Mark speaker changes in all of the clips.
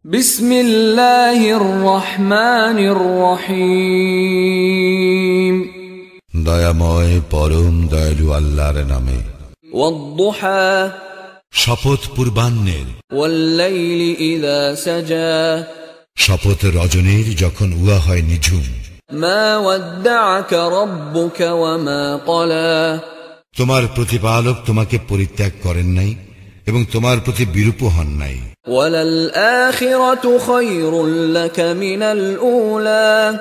Speaker 1: বিসমিল্লাহির রহমানির রহিম।
Speaker 2: দয়াময় পরম দয়ালু আল্লাহর নামে।
Speaker 1: ওয়াদ-দুহা,
Speaker 2: শপথ পূর্বাহ্নের।
Speaker 1: ওয়াল-লাইলি ইযা সাজা,
Speaker 2: শপথ রজনীর যখন উহা হয় নিঝুম।
Speaker 1: মা ওয়াদ্দা'আকা রাব্বুকা ওয়া মা ক্বালা,
Speaker 2: তোমার প্রতিপালক তোমাকে পরিত্যাগ করেন নাই এবং তোমার প্রতি বিরূপ হন নাই।
Speaker 1: ওয়ালাল আখিরাতু খায়রুল লাকা মিনাল উলা,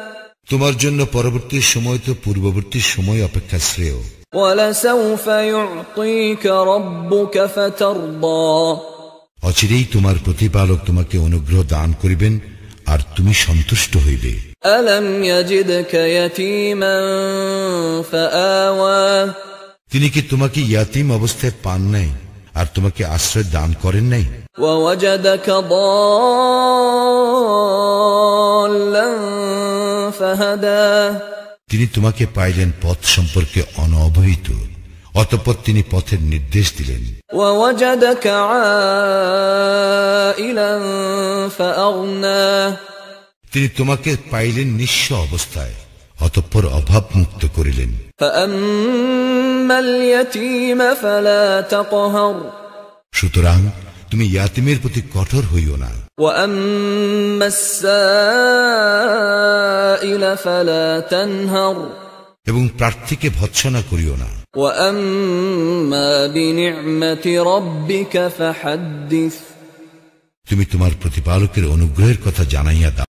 Speaker 2: তোমার জন্য পরবর্তী সময় তো পূর্ববর্তী সময় অপেক্ষা শ্রেয়।
Speaker 1: ওয়ালাসাউফা ইউ'তিকা রাব্বুকা ফাতারদা,
Speaker 2: অচিরেই তোমার প্রতিপালক তোমাকে অনুগ্রহ দান করিবেন আর তুমি সন্তুষ্ট হইবে।
Speaker 1: আলাম ইয়াজিদকা ইয়াতীমান ফাআওয়া,
Speaker 2: তিনি কি তোমাকে ইয়াতীম অবস্থায় পান নাই আর তোমাকে আশ্রয় দান করেন নাই?
Speaker 1: ওয়াওয়াজাদাকা দাল্লান ফাহাদা, তিনি
Speaker 2: তোমাকে পাইলেন পথ সম্পর্কে অনবহিত, অতঃপর তিনি পথের নির্দেশ দিলেন।
Speaker 1: ওয়াওয়াজাদাকা আইলান ফাআগনা,
Speaker 2: তিনি তোমাকে পাইলেন নিঃস্ব অবস্থায়, অতঃপর অভাব মুক্ত করিলেন।
Speaker 1: ফাআম্মাল ইয়াতীমা ফালা তাকহার,
Speaker 2: সুতরাং তুমি ইয়াতীমের প্রতি কঠোর হইও না।
Speaker 1: ওয়াআম্মাস সাইলা ফালা তানহার,
Speaker 2: এবং প্রার্থীকে ভৎসনা করিও না।
Speaker 1: ওয়াআম্মা বিনি'মাতি রাব্বিকা ফাহাদ্দিস,
Speaker 2: তুমি তোমার প্রতিপালকের অনুগ্রহের কথা জানাইয়া দাও।